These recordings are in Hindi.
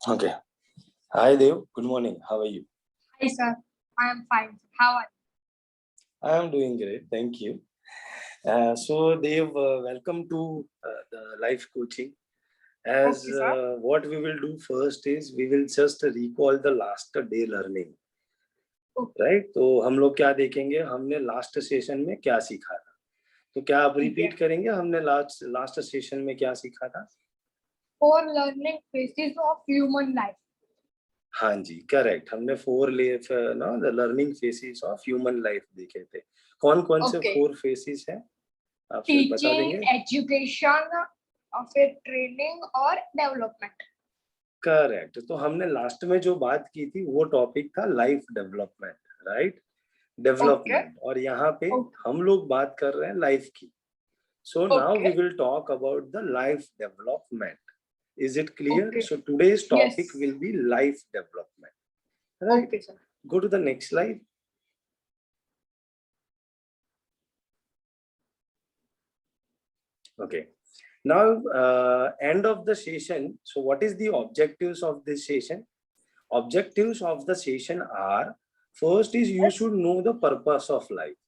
Okay. Hi Dev. Good morning. How are you? Hi, sir. I am fine. How are you? I am doing great. Thank you. So Dev, welcome to the life coaching. As Okay, sir. what we will do first is we will just recall the last day learning, Okay. right? तो हम लोग क्या देखेंगे, हमने लास्ट सेशन में क्या सीखा था. तो क्या आप ठीक है. रिपीट करेंगे, हमने लास्ट सेशन में क्या सीखा था? 4 learning phases of human life. हाँ जी, करेक्ट. हमने 4 the learning faces of human life देखे थे. कौन कौन से Okay. 4 फेसेस हैं, आप फिर बता Teaching, देंगे? education, और फिर training और development. करेक्ट. तो हमने लास्ट में जो बात की थी वो टॉपिक था लाइफ डेवलपमेंट, राइट? डेवलपमेंट. और यहाँ पे हम लोग बात कर रहे हैं लाइफ की. So now we will talk about the life development. Is it clear? Okay. So today's topic Yes. will be life development. Right? Okay, sir. Go to the next slide. Okay. Now, end of the session. So what is the objectives of this session? Objectives of the session are, first is you should know the purpose of life.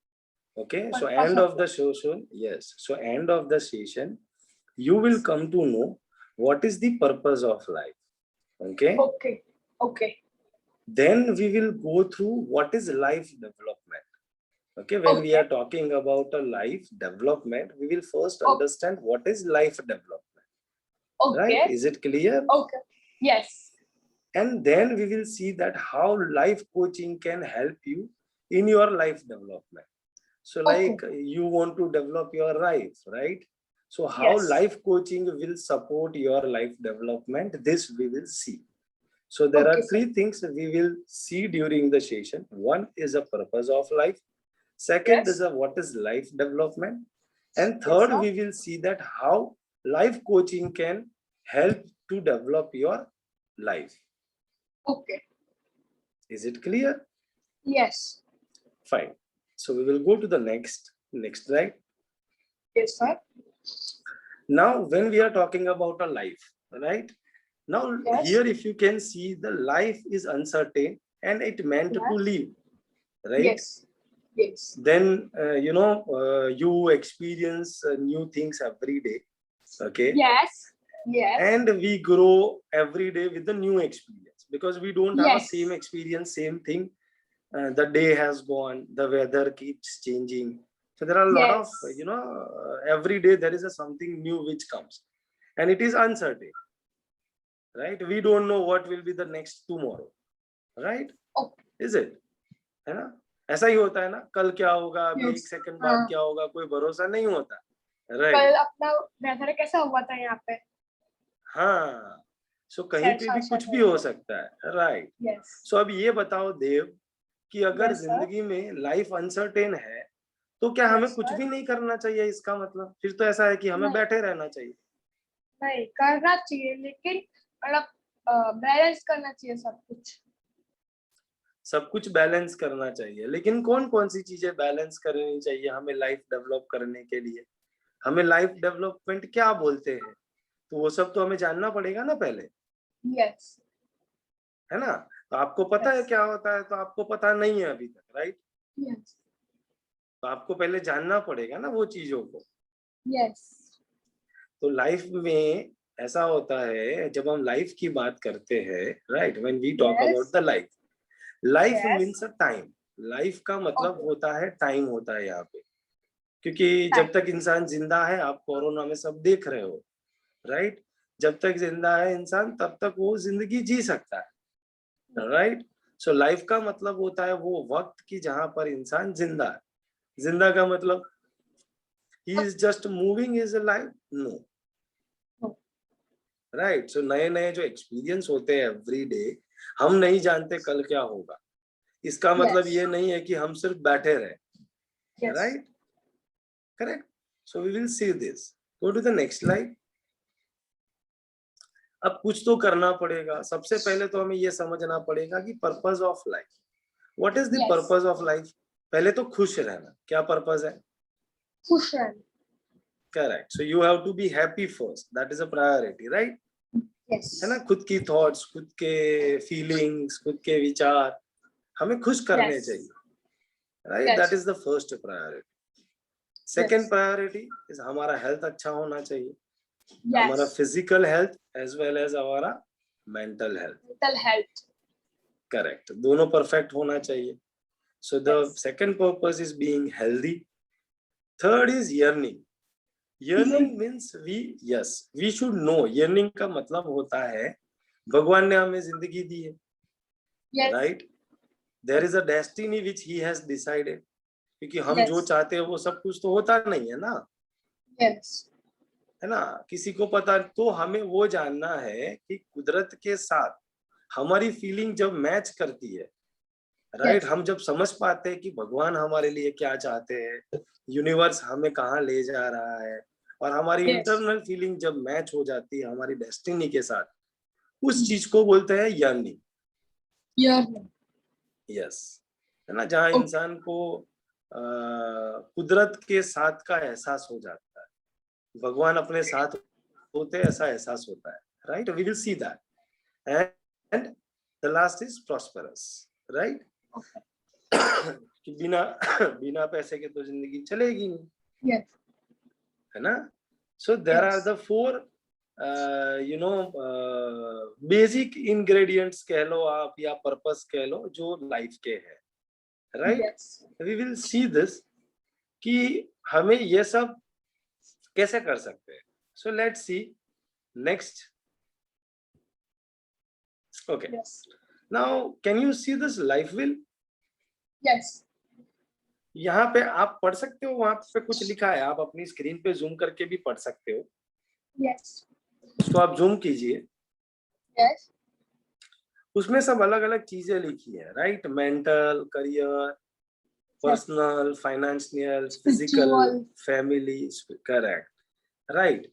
Okay. So end of the session, yes. So end of the session, you will come to know what is the purpose of life. Okay. Okay. Okay. Then we will go through what is life development. Okay, when we are talking about a life development, we will first understand what is life development. Okay. Right? Is it clear? Okay. Yes. And then we will see that how life coaching can help you in your life development. So like you want to develop your life, right? So how life coaching will support your life development, this we will see. So there are 3 things we will see during the session. One is a purpose of life. Second is what is life development. And third, we will see that how life coaching can help to develop your life. Okay. Is it clear? Yes. Fine. So we will go to the next slide. Yes, sir. Now, when we are talking about a life, right? Now, here if you can see, the life is uncertain and it meant to live, right? Yes. Yes. Then you experience new things every day. Okay. Yes. Yes. And we grow every day with the new experience, because we don't have a same experience, same thing. The day has gone, the weather keeps changing, so there are a lot of every day there is a something new which comes, and it is uncertain, right? We don't know what will be the next tomorrow, right? Is it? है ना? ऐसा ही होता है ना, कल क्या होगा, अभी 1 सेकंड बाद क्या होगा, कोई भरोसा नहीं होता, राइट? कल अपना वेदर कैसा हुआ था यहाँ पे? हाँ, सो कहीं पे भी कुछ भी हो सकता है, राइट? सो अब ये बताओ देव कि अगर जिंदगी में लाइफ अनसर्टेन है तो क्या हमें कुछ भी नहीं करना चाहिए? इसका मतलब फिर तो ऐसा है कि हमें बैठे रहना चाहिए. नहीं, करना चाहिए, लेकिन मतलब बैलेंस करना चाहिए सब कुछ बैलेंस करना चाहिए, लेकिन कौन कौन सी चीजें बैलेंस करनी चाहिए हमें लाइफ डेवलप करने के लिए? हमें लाइफ डेवलपमेंट क्या बोलते हैं, तो वो सब तो हमें जानना पड़ेगा ना पहले. यस. है ना? तो आपको पता है क्या होता है, तो आपको पता नहीं है अभी तक, राइट? यस. तो आपको पहले जानना पड़ेगा ना वो चीजों को. यस. तो लाइफ में ऐसा होता है, जब हम लाइफ की बात करते हैं, right, when we talk about the life, life means a time. Life का मतलब होता है टाइम, होता है यहाँ पे, क्योंकि जब तक इंसान जिंदा है, आप कोरोना में सब देख रहे हो, राइट? जब तक जिंदा है इंसान तब तक वो जिंदगी जी सकता है, राइट? सो लाइफ का मतलब होता है वो वक्त की जहां पर इंसान जिंदा है. जिंदा का मतलब he is just moving his life? No. Right? So नए नए जो एक्सपीरियंस होते हैं एवरी डे, हम नहीं जानते कल क्या होगा. इसका मतलब ये नहीं है कि हम सिर्फ बैठे रहे, right? Correct. So we will see this. Go to the next slide. अब कुछ तो करना पड़ेगा. सबसे पहले तो हमें ये समझना पड़ेगा कि purpose of life, what is the purpose of life? पहले तो खुश रहना. क्या पर्पस है? खुश रहना. Correct. So you have to be happy first. That is a priority, right? Yes. है ना, खुद की थॉट्स, खुद के फीलिंग्स, खुद के विचार हमें खुश करने Yes. चाहिए, right? Yes. That is the first priority. Second Yes. Priority is हमारा हेल्थ अच्छा होना चाहिए, हमारा Yes. Physical health as well as हमारा mental health, Mental health. Correct, दोनों परफेक्ट होना चाहिए। So the Yes. Second purpose is being healthy. Third is yearning. yearning means we should know। yearning का मतलब होता है भगवान ने हमें जिंदगी दी है, Yes. Right? There is a destiny which he has decided, क्योंकि हम Yes. जो चाहते हैं वो सब कुछ तो होता नहीं है ना, Yes. है ना, किसी को पता। तो हमें वो जानना है कि कुदरत के साथ हमारी फीलिंग जब मैच करती है, राइट, Yes. हम जब समझ पाते हैं कि भगवान हमारे लिए क्या चाहते हैं, यूनिवर्स हमें कहाँ ले जा रहा है, और हमारी Yes. इंटरनल फीलिंग जब मैच हो जाती है हमारी डेस्टिनी के साथ, उस चीज को बोलते हैं yearning। Yearning. यस, है ना, जहाँ Okay. इंसान को कुदरत के साथ का एहसास हो जाता है, भगवान अपने साथ होते हैं ऐसा एहसास होता है, right? We will see that. And the last is prosperous, right? Okay. कि बिना बिना पैसे के तो जिंदगी चलेगी नहीं, Yes. है ना? So there are Yes. The four you know basic ingredients कह लो आप, या पर्पस कह लो, जो लाइफ के हैं, right? Yes. We will see this कि हमें ये सब कैसे कर सकते हैं। So let's see next. Okay, Yes. Now can you see this life wheel? Yes. यहाँ पे आप पढ़ सकते हो, वहां पे कुछ लिखा है, आप अपनी स्क्रीन पे जूम करके भी पढ़ सकते हो, Yes. उसको आप जूम कीजिए। Yes. उसमें सब अलग अलग चीजें लिखी है, right? Mental, career, personal, financial, physical, Spiritual. Family, correct, right?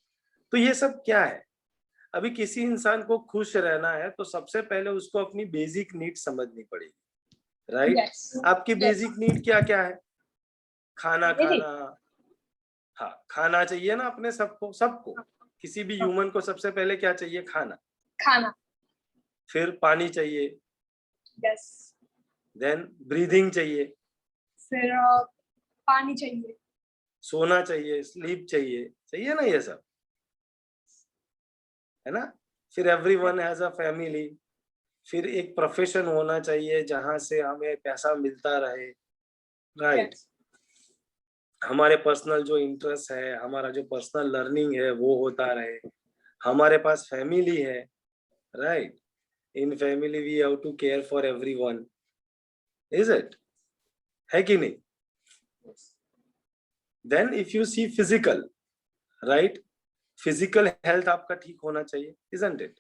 तो ये सब क्या है? अभी किसी इंसान को खुश रहना है तो सबसे पहले उसको अपनी बेसिक नीड समझनी पड़ेगी, राइट? Yes. आपकी Yes. बेसिक नीड क्या क्या है? खाना Very. खाना, हाँ, खाना चाहिए ना अपने सबको, सबको, किसी भी ह्यूमन को सबसे पहले क्या चाहिए? खाना। खाना. फिर पानी चाहिए, Yes. देन ब्रीदिंग चाहिए, फिर पानी चाहिए. सोना चाहिए, स्लीप चाहिए, चाहिए ना ये सब, है ना? फिर एवरीवन हैज अ फैमिली, फिर एक प्रोफेशन होना चाहिए जहां से हमें पैसा मिलता रहे, राइट? Yes. हमारे पर्सनल जो इंटरेस्ट है, हमारा जो पर्सनल लर्निंग है वो होता रहे, हमारे पास फैमिली है, right? In family we have to care for everyone, is it, है कि नहीं? Yes. Then if you see physical, right, physical health आपका ठीक होना चाहिए, इजंट इट,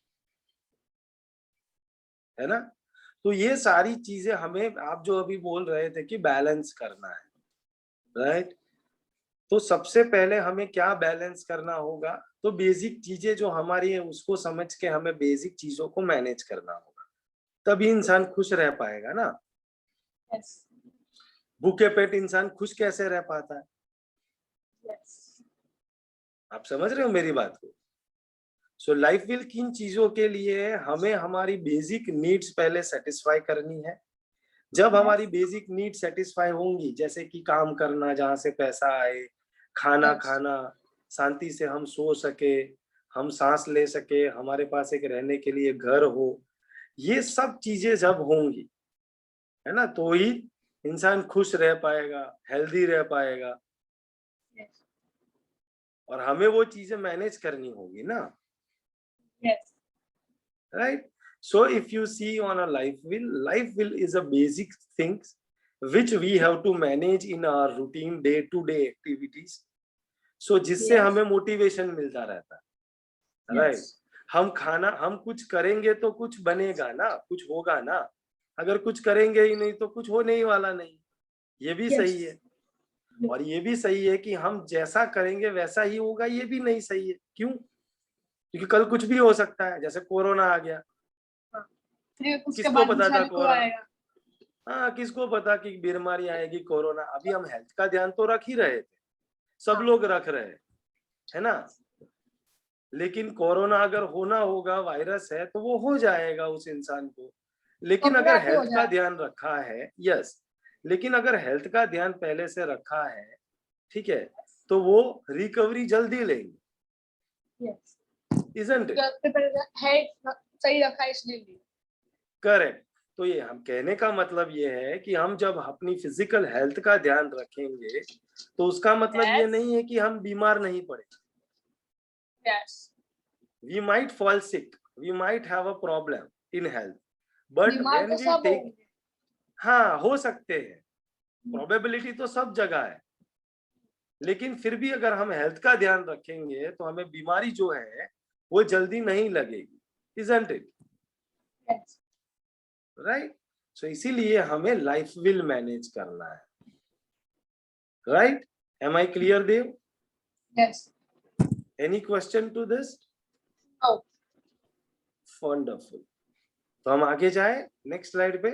है ना? तो ये सारी चीजें हमें, आप जो अभी बोल रहे थे कि बैलेंस करना है, राइट? तो सबसे पहले हमें क्या बैलेंस करना होगा? तो बेसिक चीजें जो हमारी है उसको समझ के हमें बेसिक चीजों को मैनेज करना होगा, तभी इंसान खुश रह पाएगा ना। Yes. भूखे पेट इंसान खुश कैसे रह पाता है? Yes. आप समझ रहे हो मेरी बात को? सो लाइफ विल किन चीजों के लिए हमें हमारी बेसिक नीड्स पहले सेटिस्फाई करनी है। जब हमारी बेसिक नीड सेटिस्फाई होंगी, जैसे कि काम करना जहां से पैसा आए, खाना Yes. खाना, शांति से हम सो सके, हम सांस ले सके, हमारे पास एक रहने के लिए घर हो, ये सब चीजें जब होंगी, है ना, तो ही इंसान खुश रह पाएगा, हेल्दी रह पाएगा, Yes. और हमें वो चीजें मैनेज करनी होगी ना, Yes. right? So if you see on a life will is a basic things which we have to manage in our routine day to day activities, so जिससे Yes. हमें मोटिवेशन मिलता रहता है, राइट? Yes. हम कुछ करेंगे तो कुछ बनेगा ना, कुछ होगा ना, अगर कुछ करेंगे ही नहीं तो कुछ होने ही वाला नहीं, ये भी Yes. सही है। और ये भी सही है कि हम जैसा करेंगे वैसा ही होगा, ये भी नहीं सही है। क्यों? क्योंकि कल कुछ भी हो सकता है, जैसे कोरोना आ गया, फिर उसके किसको बाद पता दूसरा था भी कोई कोरोना? आएगा. हाँ, किसको पता कि बीमारी आएगी कोरोना? अभी हम हेल्थ का ध्यान तो रख ही रहे थे, सब हाँ. लोग रख रहे हैं, है ना? लेकिन कोरोना अगर होना होगा, वायरस है, तो वो हो जाएगा उस इंसान को। लेकिन अपने अगर आप ही हो हेल्थ का जाएगा। ध्यान रखा है, यस, लेकिन अगर हेल्थ का ध्यान पहले से रखा है, ठीक है, तो वो रिकवरी जल्दी लेंगे, यस, इजंट इट? है सही रखा है इसलिए। करेक्ट। तो ये हम कहने का मतलब ये है कि हम जब अपनी फिजिकल हेल्थ का ध्यान रखेंगे, तो उसका मतलब ये Yes. नहीं है कि हम बीमार नहीं पड़े। Yes. We might fall sick, we might have a problem in health, but बीमार when तो we सब take, होंगे। हाँ हो सकते हैं, प्रोबेबिलिटी तो सब जगह है, लेकिन फिर भी अगर हम हेल्थ का ध्यान रखेंगे तो हमें बीमारी जो है वो जल्दी नहीं लगेगी, isn't it? Yes. Right. So इसीलिए हमें लाइफ विल मैनेज करना है, right? Am I clear Dev? Yes. Any question to this? Oh. Wonderful. तो हम आगे जाए नेक्स्ट स्लाइड पे।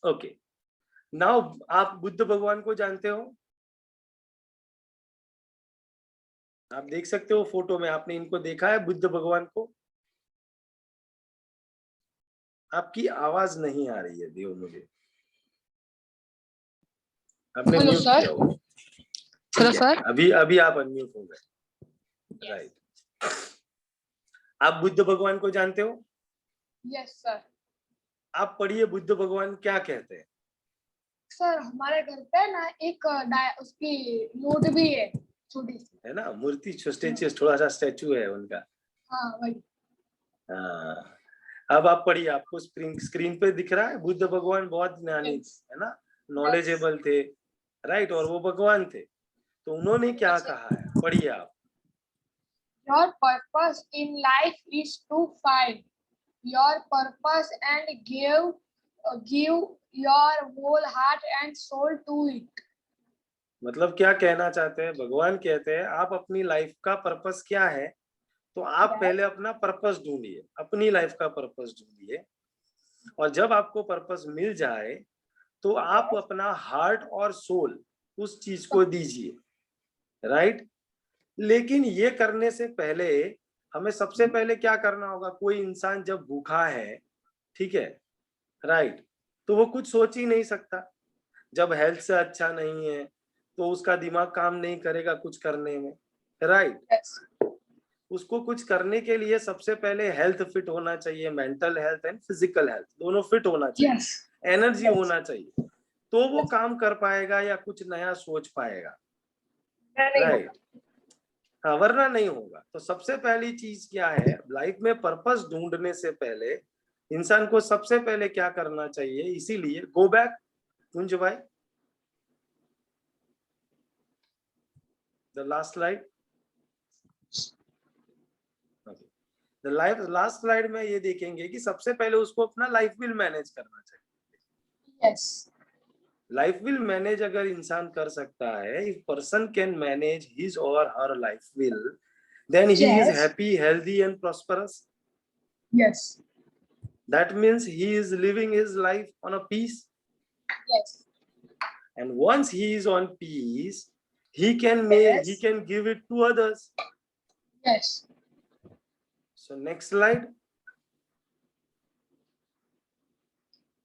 ओके, नाउ आप बुद्ध भगवान को जानते हो? आप देख सकते हो फोटो में, आपने इनको देखा है बुद्ध भगवान को? आपकी आवाज नहीं आ रही है देव मुझे, आपने हेलो म्यूट सर। किया हो। हेलो ठीक है, सर। अभी अभी आप अनम्यूट हो गए, राइट। आप बुद्ध भगवान को जानते हो? Yes sir. आप पढ़िए बुद्ध भगवान क्या कहते हैं। सर हमारे घर पे ना एक उसकी मूर्ति भी है, छोटी सी। है ना, मूर्ति, स्टेचू, थोड़ा सा स्टेचू है उनका। हाँ वही। हाँ, अब आप पढ़िए, आपको स्क्रीन पे दिख रहा है, बुद्ध भगवान बहुत ज्ञानी Yes. थे, है ना, नॉलेजेबल थे, राइट, और वो भगवान थे। तो उन्होंने क्या कहा है, पढ़िए आप। Your purpose in life is to find your purpose and give your whole heart and soul to it. मतलब क्या कहना चाहते हैं, भगवान कहते हैं आप अपनी लाइफ का पर्पस क्या है, तो आप Yes. पहले अपना पर्पस ढूंढिए, अपनी लाइफ का पर्पस ढूंढिए, और जब आपको पर्पस मिल जाए तो आप Yes. अपना हार्ट और सोल उस चीज को दीजिए, राइट। लेकिन ये करने से पहले हमें सबसे पहले क्या करना होगा, कोई इंसान जब भूखा है, ठीक है, राइट, तो वो कुछ सोच ही नहीं सकता। जब हेल्थ से अच्छा नहीं है तो उसका दिमाग काम नहीं करेगा कुछ करने में, राइट। Yes. उसको कुछ करने के लिए सबसे पहले हेल्थ फिट होना चाहिए, mental health and physical health दोनों फिट होना चाहिए, Yes. Energy Yes. होना चाहिए, तो वो काम कर पाएगा या कुछ नया सोच पाएगा, नहीं राइट। होगा। हाँ, वरना नहीं होगा। तो सबसे पहली चीज क्या है, लाइफ में पर्पस ढूंढने से पहले इंसान को सबसे पहले क्या करना चाहिए, इसीलिए गो बैक कुंज भाई, the last slide. Last slide में ये देखेंगे कि सबसे पहले उसको अपना लाइफ विल मैनेज करना चाहिए। Yes. लाइफ विल मैनेज अगर इंसान कर सकता है, if person can manage his और her life well, then he is Yes. Happy, healthy and prosperous. Yes. That means he is living his life on a peace, Yes. and once he is on peace, he Yes. can give it to others. Yes. So next slide.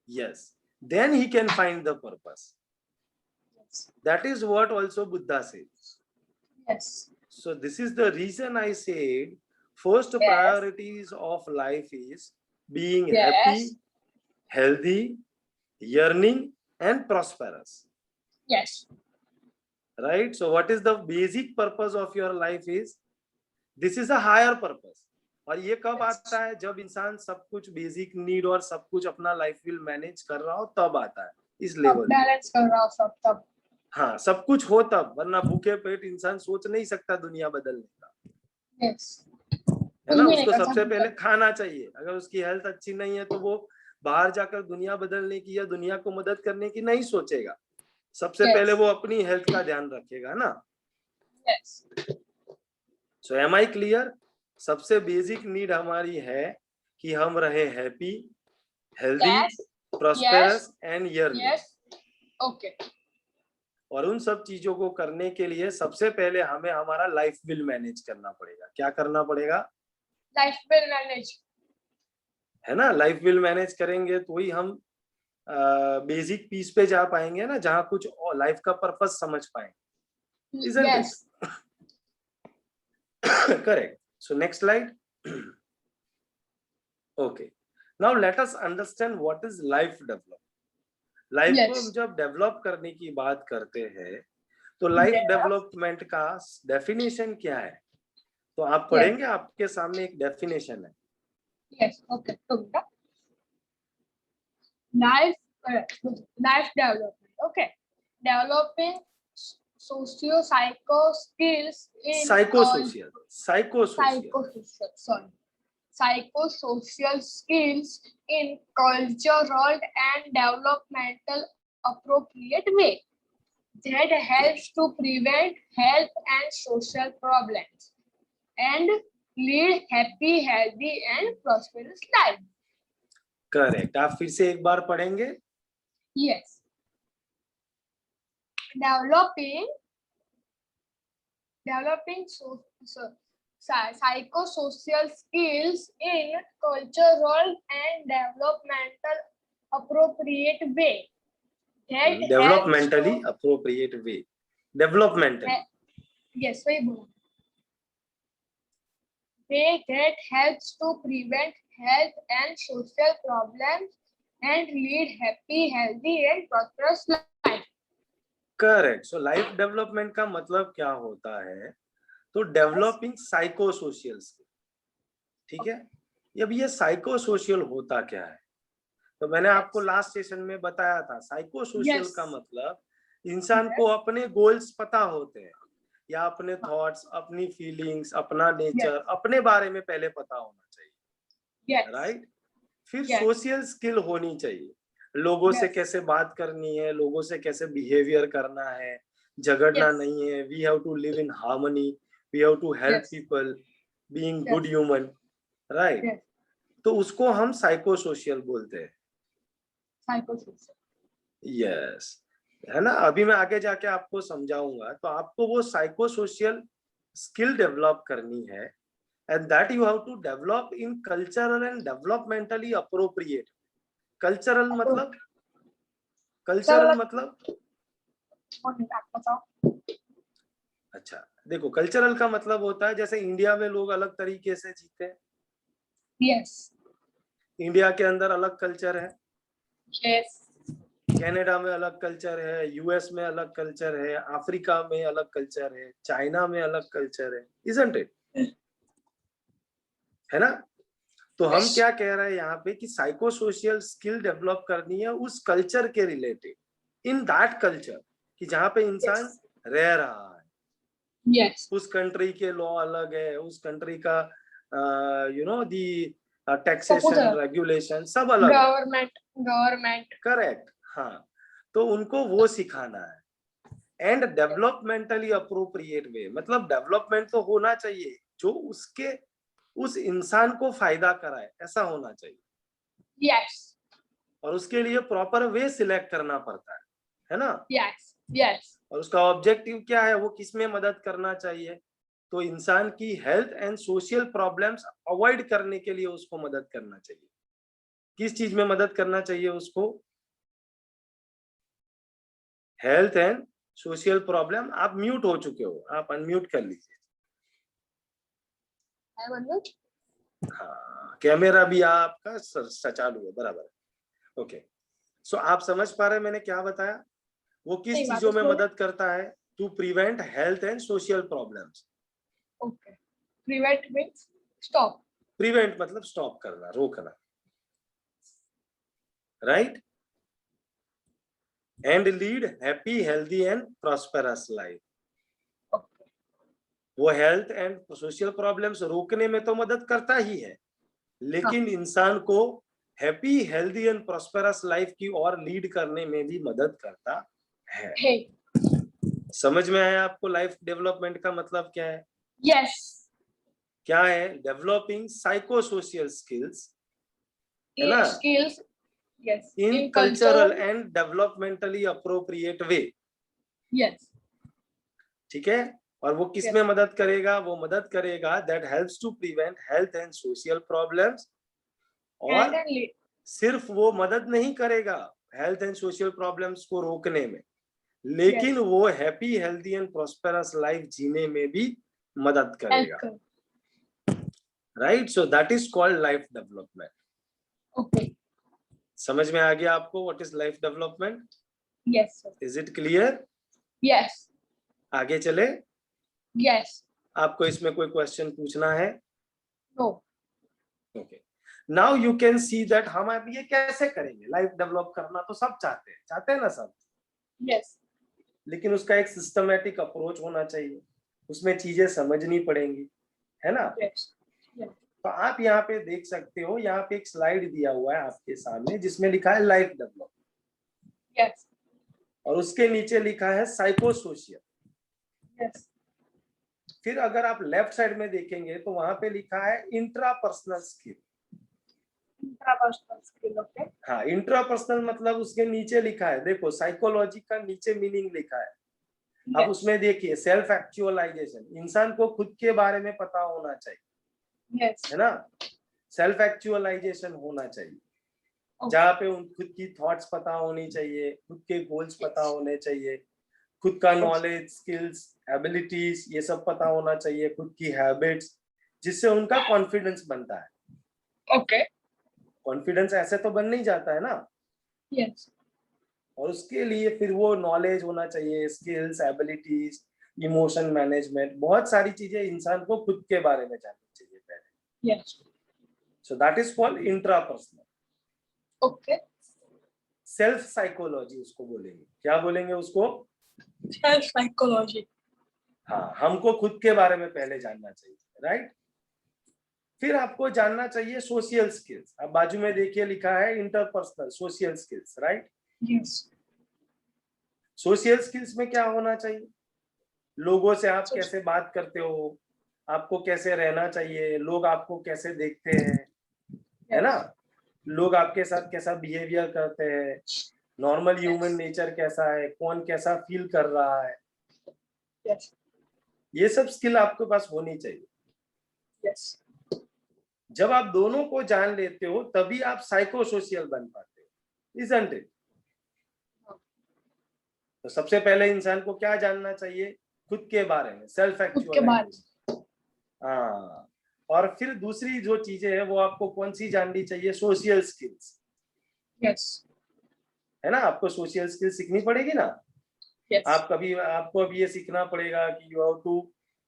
Yes, then he can find the purpose. Yes. That is what also Buddha says. Yes. So this is the reason I said first Yes. priorities of life is being Yes. happy, healthy, yearning and prosperous. Yes. Right? So what is the basic purpose of your life is, this is a higher purpose. और ये कब Yes. आता है, जब इंसान सब कुछ बेसिक नीड और सब कुछ अपना लाइफ विल मैनेज कर रहा हो, तब आता है इस लेवल। बैलेंस कर रहा हूँ सब तब। हाँ, सब कुछ हो तब, वरना भूखे पेट इंसान सोच नहीं सकता दुनिया बदलने का, Yes. है ना। उसको सबसे पहले खाना चाहिए, अगर उसकी हेल्थ अच्छी नहीं है तो वो बाहर जाकर दुनिया बदलने की या दुनिया को मदद करने की नहीं सोचेगा, सबसे Yes. पहले वो अपनी हेल्थ का ध्यान रखेगा ना। Yes. So am I clear? सबसे बेसिक नीड हमारी है कि हम रहे happy, healthy, Yes. Prosperous and yearly. Yes. Okay. और उन सब चीजों को करने के लिए सबसे पहले हमें हमारा लाइफ विल मैनेज करना पड़ेगा। क्या करना पड़ेगा? लाइफ विल मैनेज, है ना, लाइफ विल मैनेज करेंगे तो ही हम बेसिक पीस पे जा पाएंगे ना, जहाँ कुछ लाइफ का पर्पस समझ पाएंगे। Isn't it? Yes Correct. So next slide. Okay. Now let us understand what is life development. Life को हम यस जब डेवलप करने की बात करते हैं तो लाइफ डेवलपमेंट का डेफिनेशन क्या है? तो आप पढ़ेंगे, आपके सामने एक डेफिनेशन है। यस ओके, तो life development, okay, developing socio psycho skills in psychosocial psychosocial skills in cultural and developmental appropriate way that helps to prevent health and social problems and lead happy, healthy and prosperous life. Correct. आप फिर से एक बार पढ़ेंगे। Yes. Developing psychosocial skills in cultural and developmental appropriate way. That developmentally helps to, appropriate way, developmentally. yes, वही बोला, way that helps to prevent health and social problems and lead happy, healthy and prosperous life. Correct. So life development का मतलब क्या होता है? तो डेवलपिंग साइकोसोशियल स्किल, ठीक है। अब ये साइकोसोशियल होता क्या है? तो मैंने आपको लास्ट सेशन में बताया था, साइकोसोशियल का मतलब इंसान को अपने गोल्स पता होते हैं, या अपने थॉट्स, अपनी फीलिंग्स, अपना नेचर, अपने बारे में पहले पता होना चाहिए, राइट। फिर सोशल स्किल होनी चाहिए, लोगों से कैसे बात करनी है, लोगों से कैसे बिहेवियर करना है, झगड़ना नहीं है, we have to live in harmony, we have to help people, being good human, right. तो उसको हम साइकोसोशियल बोलते हैं। यस, है ना। अभी मैं आगे जाके आपको समझाऊंगा। तो आपको वो साइकोसोशियल स्किल डेवलप करनी है, and that you have to develop in cultural and developmentally appropriate. Cultural मतलब अच्छा देखो, कल्चरल का मतलब होता है जैसे इंडिया में लोग अलग तरीके से जीते हैं। यस, इंडिया के अंदर अलग कल्चर है। यस, कनाडा में अलग कल्चर है, यूएस में अलग कल्चर है, अफ्रीका में अलग कल्चर है, चाइना में अलग कल्चर है, इजंट इट, है ना। तो हम क्या कह रहे हैं यहाँ पे कि साइकोसोशियल स्किल डेवलप करनी है उस कल्चर के रिलेटेड, इन दैट कल्चर, कि जहाँ पे इंसान रह रहा है। उस कंट्री के लॉ अलग है, उस कंट्री का you know the taxation, regulation सब अलग है, गवर्नमेंट करेक्ट। हाँ, तो उनको वो सिखाना है। एंड डेवलपमेंटली अप्रोप्रिएट वे, मतलब डेवलपमेंट तो होना चाहिए जो उसके उस इंसान को फायदा कराए, ऐसा होना चाहिए। यस, और उसके लिए प्रॉपर वे सिलेक्ट करना पड़ता है ना। यस। और उसका ऑब्जेक्टिव क्या है, वो किस में मदद करना चाहिए? तो इंसान की health and social problems avoid करने के लिए उसको मदद करना चाहिए। किस चीज में मदद करना चाहिए उसको? Health and social problem. आप म्यूट हो चुके हो, आप अनम्यूट कर लीजिए। हाँ, कैमरा भी आपका चालू है, बराबर। ओके, सो आप समझ पा रहे हैं मैंने क्या बताया? वो किस चीजों में मदद करता है? To prevent health and social problems. Okay, prevent means stop. Prevent मतलब स्टॉप करना, रोकना, right. And lead happy, healthy and prosperous life. वो हेल्थ एंड सोशल प्रॉब्लम्स रोकने में तो मदद करता ही है, लेकिन इंसान को happy, healthy and prosperous life की ओर लीड करने में भी मदद करता है। समझ में आया आपको लाइफ डेवलपमेंट का मतलब क्या है? यस। क्या है? डेवलपिंग साइकोसोशियल स्किल्स, है ना, skills, yes, in cultural and developmentally appropriate way. Yes. ठीक है, और वो किस में मदद करेगा? वो मदद करेगा that helps to prevent health and social problems. और सिर्फ वो मदद नहीं करेगा हेल्थ एंड सोशल प्रॉब्लम्स को रोकने में, लेकिन वो happy healthy and prosperous life जीने में भी मदद करेगा। Right, so that is called life development. Okay, समझ में आ गया आपको what is life development? Yes sir. Is it clear? Yes. आगे चले? यस। आपको इसमें कोई क्वेश्चन पूछना है? No. Okay, now you can see that हम अब ये कैसे करेंगे। लाइफ डेवलप करना तो सब चाहते हैं ना सब? यस। लेकिन उसका एक सिस्टमैटिक अप्रोच होना चाहिए, उसमें चीजें समझनी पड़ेंगी, है ना? यस। तो आप यहाँ पे देख सकते हो, यहाँ पे एक स्लाइड दिया हुआ है आपके सामने जिसमें लिखा है लाइफ डेवलप, यस। और उसके नीचे लिखा है साइको सोशियल। यस। फिर अगर आप लेफ्ट साइड में देखेंगे तो वहां पे लिखा है intrapersonal skill. Intrapersonal skill, okay. हाँ, इंट्रापर्सनल मतलब उसके नीचे लिखा है, देखो साइकोलॉजी का नीचे मीनिंग लिखा है। अब उसमें देखिए सेल्फ एक्चुअलाइजेशन, इंसान को खुद के बारे में पता होना चाहिए, है ना? सेल्फ एक्चुअलाइजेशन होना चाहिए, जहाँ पे उन खुद की थॉट्स पता होनी चाहिए, खुद के गोल्स पता होने चाहिए, खुद का नॉलेज, स्किल्स, एबिलिटीज ये सब पता होना चाहिए, खुद की हैबिट्स, जिससे उनका कॉन्फिडेंस बनता है। ओके। कॉन्फिडेंस ऐसे तो बन नहीं जाता है ना। यस। और उसके लिए फिर वो नॉलेज होना चाहिए, स्किल्स, एबिलिटीज, इमोशन मैनेजमेंट, बहुत सारी चीजें इंसान को खुद के बारे में जाननी चाहिए पहले। Yes. So that is called intrapersonal. Okay. Self psychology उसको बोलेंगे, क्या बोलेंगे उसको? Self psychology. हाँ, हमको खुद के बारे में पहले जानना चाहिए, राइट? फिर आपको जानना चाहिए सोशल स्किल्स। अब बाजू में देखिए लिखा है interpersonal social skills, right? Yes. Social skills में क्या होना चाहिए? लोगों से आप कैसे बात करते हो, आपको कैसे रहना चाहिए, लोग आपको कैसे देखते हैं, है ना? लोग आपके साथ कैसा बिहेवियर करते हैं, नॉर्मल ह्यूमन नेचर कैसा है, कौन कैसा फील कर रहा है, ये सब स्किल आपके पास होनी चाहिए। जब आप दोनों को जान लेते हो तभी आप साइको सोशल बन पाते हो, इजंट इट? तो सबसे पहले इंसान को क्या जानना चाहिए? खुद के बारे में, सेल्फ एक्चुअलाइजेशन। हाँ, और फिर दूसरी जो चीजें है वो आपको कौन सी जाननी चाहिए? Social skills. यस। है ना? आपको सोशल स्किल्स सीखनी पड़ेगी ना। आपको अभी ये सीखना पड़ेगा कि you have to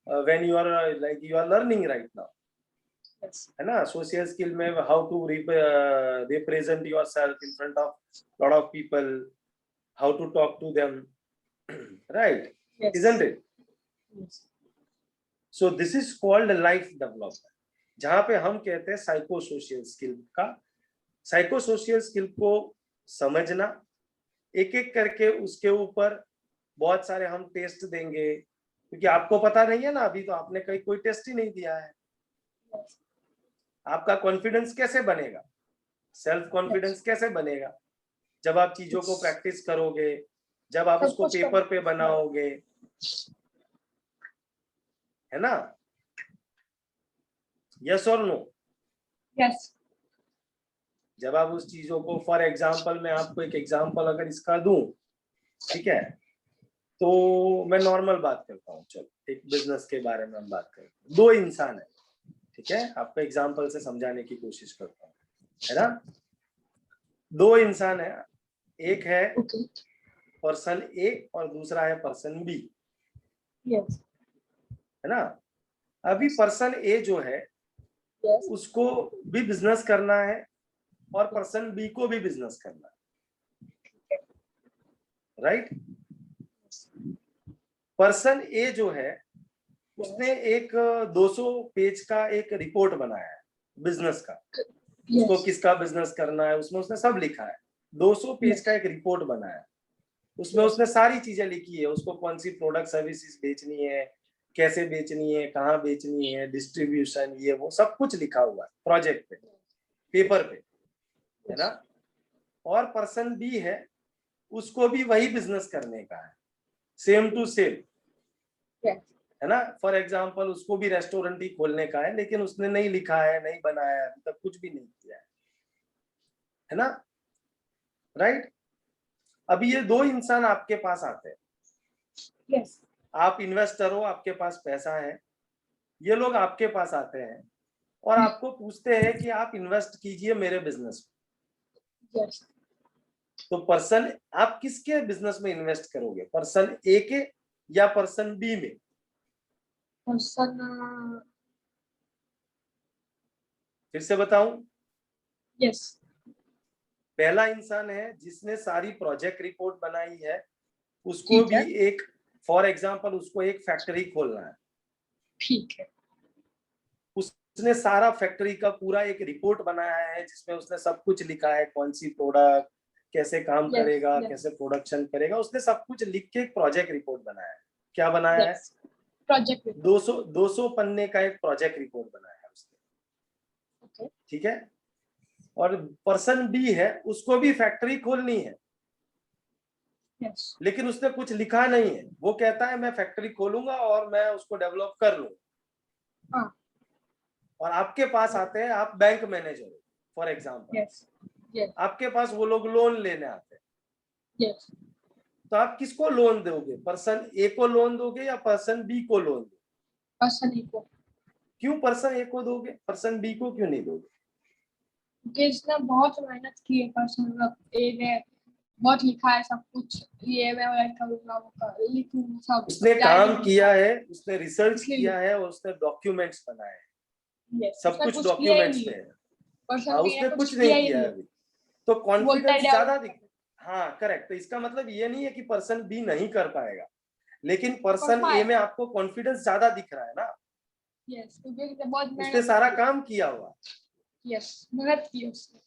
when you are like you are learning right now, है ना? सोशल स्किल में how to represent yourself in front of lot of people, how to talk to them, right? Isn't it? So this is called life development, जहां पे हम कहते हैं साइको सोशल स्किल का। साइको सोशल स्किल को समझना, एक एक करके उसके ऊपर बहुत सारे हम टेस्ट देंगे, क्योंकि आपको पता नहीं है ना अभी, तो आपने कहीं कोई टेस्ट ही नहीं दिया है। आपका कॉन्फिडेंस कैसे बनेगा, सेल्फ कॉन्फिडेंस कैसे बनेगा? जब आप चीजों को प्रैक्टिस करोगे, जब आप उसको पेपर पे बनाओगे, है ना? यस और नो? यस। जब आप उस चीजों को, फॉर एग्जाम्पल मैं आपको एक एग्जाम्पल अगर इसका दूं, ठीक है, तो मैं नॉर्मल बात करता हूँ, चलो एक बिजनेस के बारे में हम बात करते हैं। दो इंसान है, ठीक है, आपको एग्जाम्पल से समझाने की कोशिश करता हूँ, है ना? दो इंसान है, एक है पर्सन ए और दूसरा है पर्सन बी, है ना? अभी पर्सन ए जो है उसको भी बिजनेस करना है और पर्सन बी को भी बिजनेस करना है, राइट? पर्सन ए जो है उसने एक 200 पेज का एक रिपोर्ट बनाया है बिजनेस का, उसको किसका बिजनेस करना है उसमें उसने सब लिखा है। 200 पेज का एक रिपोर्ट बनाया है, उसमें उसने सारी चीजें लिखी है, उसको कौन सी प्रोडक्ट सर्विसेज बेचनी है, कैसे बेचनी है, कहाँ बेचनी है, डिस्ट्रीब्यूशन, ये वो सब कुछ लिखा हुआ है प्रोजेक्ट पे, पेपर पे, है ना? और पर्सन बी है, उसको भी वही बिजनेस करने का है, सेम टू सेम, Yes. है ना। फॉर एग्जाम्पल उसको भी रेस्टोरेंट ही खोलने का है, लेकिन उसने नहीं लिखा है, नहीं बनाया है, अभी तक कुछ भी नहीं किया है ना, राइट। अभी ये दो इंसान आपके पास आते हैं, Yes. आप इन्वेस्टर हो, आपके पास पैसा है, ये लोग आपके पास आते हैं और आपको पूछते हैं कि आप इन्वेस्ट कीजिए मेरे बिजनेस में। Yes. तो पर्सन, आप किसके बिजनेस में इन्वेस्ट करोगे, पर्सन ए के या पर्सन बी में? Person. फिर से बताऊं, Yes. पहला इंसान है जिसने सारी प्रोजेक्ट रिपोर्ट बनाई है, उसको ठीक है। भी एक, फॉर एग्जांपल उसको एक फैक्ट्री खोलना है, ठीक है। उसने सारा फैक्ट्री का पूरा एक रिपोर्ट बनाया है जिसमें उसने सब कुछ लिखा है, कौन सी प्रोडक्ट कैसे काम Yes, करेगा, yes. कैसे प्रोडक्शन करेगा, उसने सब कुछ लिख के एक प्रोजेक्ट रिपोर्ट बनाया है। क्या बनाया है? Yes. Project report. 200 पन्ने का एक प्रोजेक्ट रिपोर्ट बनाया है उसने, Okay. ठीक है। और पर्सन बी है, उसको भी फैक्ट्री खोलनी है, Yes. लेकिन उसने कुछ लिखा नहीं है। वो कहता है मैं फैक्ट्री खोलूंगा और मैं उसको डेवलप कर लूँ। हाँ. और आपके पास आते हैं, आप बैंक मैनेजर हो फॉर एग्जाम्पल, Yes. Yes. आपके पास वो लोग लोन लेने आते हैं, Yes. तो आप किसको लोन दोगे, पर्सन ए को लोन दोगे या पर्सन बी को लोन दोगे? Person equal. क्यों पर्सन ए को दोगे, पर्सन बी को क्यों नहीं दोगे? क्योंकि इसने बहुत मेहनत की है, पर्सन ए ने बहुत लिखा है सब कुछ, ये मैं करूंगा, वो लिखूंगा सब, उसने काम किया है, उसने रिसर्च इसलिए। किया है और उसने डॉक्यूमेंट्स बनाए हैं, Yes. सब उसने कुछ कुछ किया ही डॉक्यूमेंट्स नहीं में है। है। पर्सन हाँ, बी उसने ने कुछ किया नहीं ही किया नहीं है है। अभी, तो बोलता है कॉन्फिडेंस ज्यादा डेवलप। दिख, हाँ करेक्ट। तो इसका मतलब ये नहीं है कि पर्सन बी नहीं कर पाएगा, लेकिन कर पर्सन ए पाएगा। में आपको कॉन्फिडेंस ज्यादा दिख रहा है ना, यस, क्योंकि उसने बहुत उसने मेहनत सारा की। काम किया हुआ। यस, मेहनत की उसने।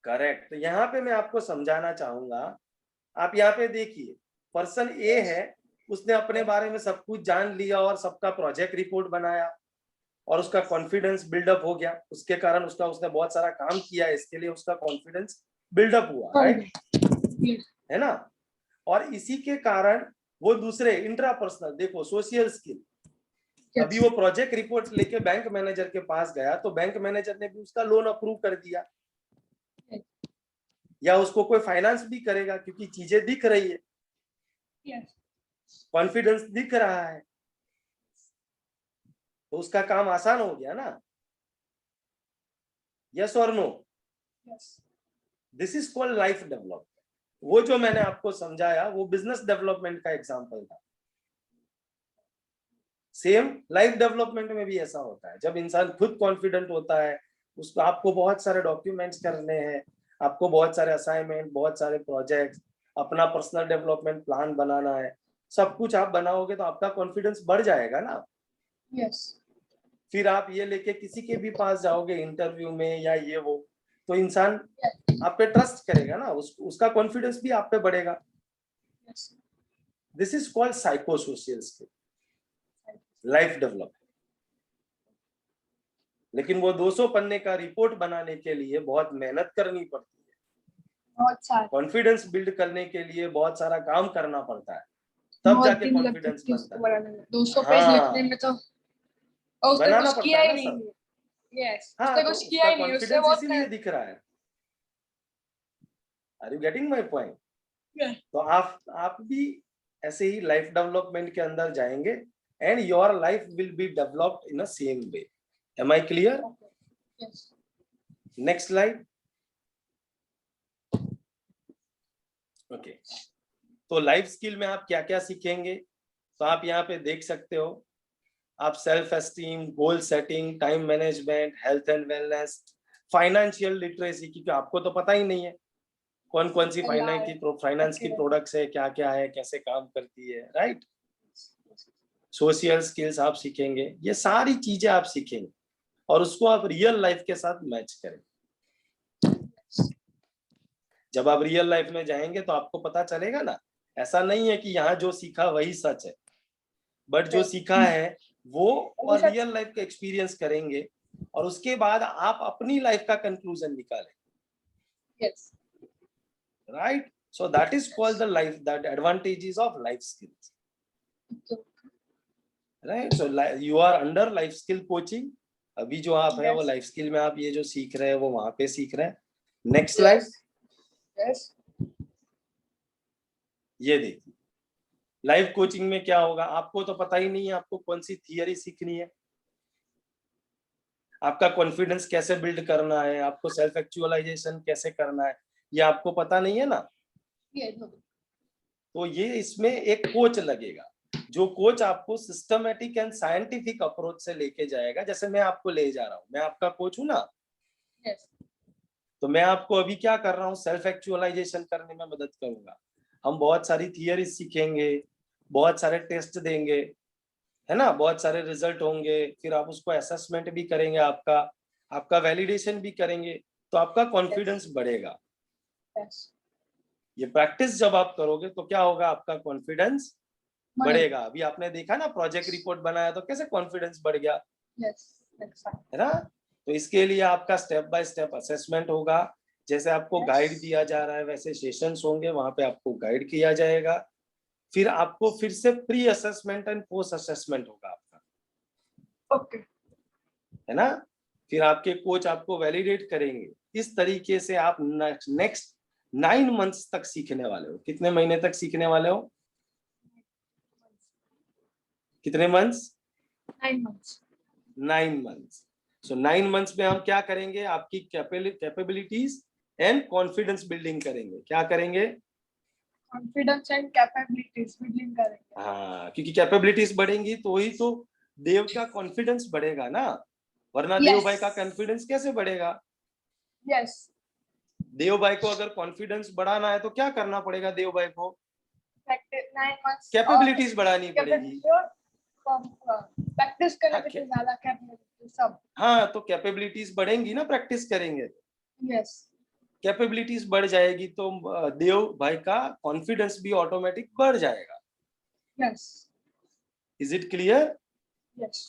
करेक्ट। तो यहाँ पे मैं आपको समझाना चाहूंगा, आप यहाँ पे देखिए, पर्सन ए है, उसने अपने बारे में सब कुछ जान लिया और सबका प्रोजेक्ट रिपोर्ट बनाया और उसका कॉन्फिडेंस बिल्डअप हो गया, उसके कारण उसने बहुत सारा काम किया, इसके लिए उसका कॉन्फिडेंस बिल्डअप हुआ, राइट, है ना। और इसी के कारण वो दूसरे इंट्रापर्सनल, देखो सोशल स्किल, अभी वो प्रोजेक्ट रिपोर्ट लेके बैंक मैनेजर के पास गया तो बैंक मैनेजर ने भी उसका लोन अप्रूव कर दिया, या उसको कोई फाइनेंस भी करेगा क्योंकि चीजें दिख रही है, कॉन्फिडेंस दिख रहा है, तो उसका काम आसान हो गया ना। यस और no? This is called life development. वो जो मैंने आपको समझाया वो बिजनेस डेवलपमेंट का एग्जांपल था। सेम लाइफ डेवलपमेंट में भी ऐसा होता है, जब इंसान खुद कॉन्फिडेंट होता है, उसको, आपको बहुत सारे डॉक्यूमेंट्स करने हैं, आपको बहुत सारे असाइनमेंट, बहुत सारे प्रोजेक्ट्स, अपना पर्सनल डेवलपमेंट प्लान बनाना है, सब कुछ आप बनाओगे तो आपका कॉन्फिडेंस बढ़ जाएगा ना। यस। फिर आप ये लेके किसी के भी पास जाओगे इंटरव्यू में या ये वो, तो इंसान आप पे ट्रस्ट करेगा ना, उसका कॉन्फिडेंस भी आप पे बढ़ेगा। This is called psychosocial skill, life development. लेकिन वो 200 पन्ने का रिपोर्ट बनाने के लिए बहुत मेहनत करनी पड़ती है, बहुत सारा कॉन्फिडेंस बिल्ड करने के लिए बहुत सारा काम करना पड़ता है, तब जाके कॉन्फिडेंस बनता है। 200 पेज हाँ, लिखने में तो, और उसने बनाना कुछ पड़ता किया है ही ना नहीं। सब। यस, हाँ, उसने तो कुछ किया उसका ही नहीं, उससे कॉन्फिडेंस बहुत इसीलिए दिख रहा है। Are you getting my point? तो आप भी ऐसे ही लाइफ डेवलपमेंट के अंदर जाएंगे and your life will be developed in a same way. Am I clear? Next slide. Okay, तो लाइफ स्किल में आप क्या क्या सीखेंगे, तो आप यहाँ पे देख सकते हो। आप self esteem, goal setting, time management, health and wellness, financial literacy, क्योंकि आपको तो पता ही नहीं है कौन कौन सी फाइनेंस की प्रोडक्ट्स है, क्या क्या है, कैसे काम करती है, राइट। सोशल स्किल्स आप सीखेंगे, ये सारी चीजें आप सीखेंगे और उसको आप रियल लाइफ के साथ मैच करेंगे। जब आप रियल लाइफ में जाएंगे तो आपको पता चलेगा ना, ऐसा नहीं है कि यहाँ जो सीखा वही सच है, बट जो सीखा है वो और रियल लाइफ का एक्सपीरियंस करेंगे और उसके बाद आप अपनी लाइफ का कंक्लूजन निकालें, right. So that is called the life, that advantages of life skills, Okay. right? So you are under life skill coaching. अभी जो आप है वो Yes. लाइफ स्किल में आप ये जो सीख रहे हैं वो वहां पे सीख रहे हैं. Next slide. Yes. ये देखिए लाइफ कोचिंग में क्या होगा. आपको तो पता ही नहीं है आपको कौन सी थियरी सीखनी है, आपका कॉन्फिडेंस कैसे बिल्ड करना है, आपको सेल्फ एक्चुअलाइजेशन कैसे करना है, ये आपको पता नहीं है ना. Yes. तो ये इसमें एक कोच लगेगा, जो कोच आपको सिस्टमेटिक एंड साइंटिफिक अप्रोच से लेके जाएगा. जैसे मैं आपको ले जा रहा हूँ, मैं आपका कोच हूँ ना. Yes. तो मैं आपको अभी क्या कर रहा हूँ, सेल्फ एक्चुअलाइजेशन करने में मदद करूंगा. हम बहुत सारी थियरी सीखेंगे, बहुत सारे टेस्ट देंगे, है ना, बहुत सारे रिजल्ट होंगे, फिर आप उसको असेसमेंट भी करेंगे, आपका वैलिडेशन भी करेंगे, तो आपका कॉन्फिडेंस बढ़ेगा. Yes. ये प्रैक्टिस जब आप करोगे तो क्या होगा, आपका कॉन्फिडेंस बढ़ेगा. अभी आपने देखा ना प्रोजेक्ट रिपोर्ट बनाया तो कैसे कॉन्फिडेंस बढ़ गया. Yes. Exactly. है ना. तो इसके लिए आपका स्टेप बाय स्टेप असेसमेंट होगा. जैसे आपको गाइड दिया जा रहा है वैसे सेशंस होंगे, वहां पे आपको गाइड किया जाएगा. फिर आपको फिर से pre assessment and post assessment होगा आपका. Okay. है ना. फिर आपके कोच आपको वैलिडेट करेंगे. इस तरीके से आप नेक्स्ट 9 मंथ्स तक सीखने वाले हो. कितने महीने तक सीखने वाले हो, कितने मंथ्स. 9 months. 9 मंथ्स. सो 9 मंथ्स में हम क्या करेंगे, आपकी कैपेबिलिटीज एंड कॉन्फिडेंस बिल्डिंग करेंगे. क्या करेंगे, Confidence and capabilities building करेंगे. हाँ, क्योंकि कैपेबिलिटीज बढ़ेंगी तो ही तो देव का कॉन्फिडेंस बढ़ेगा ना. वरना Yes. देव भाई का कॉन्फिडेंस कैसे बढ़ेगा. Yes. देव भाई को अगर कॉन्फिडेंस बढ़ाना है तो क्या करना पड़ेगा, देव भाई को Practice 9 months. कैपेबिलिटीज बढ़ानी पड़ेगी. प्रैक्टिस करने पे ज्यादा कैपेबिलिटी सब. हाँ, तो कैपेबिलिटीज बढ़ेंगी ना, प्रैक्टिस करेंगे. Yes. कैपेबिलिटीज बढ़ जाएगी तो देव भाई का कॉन्फिडेंस भी ऑटोमेटिक बढ़ जाएगा. Yes. Is it clear. Yes.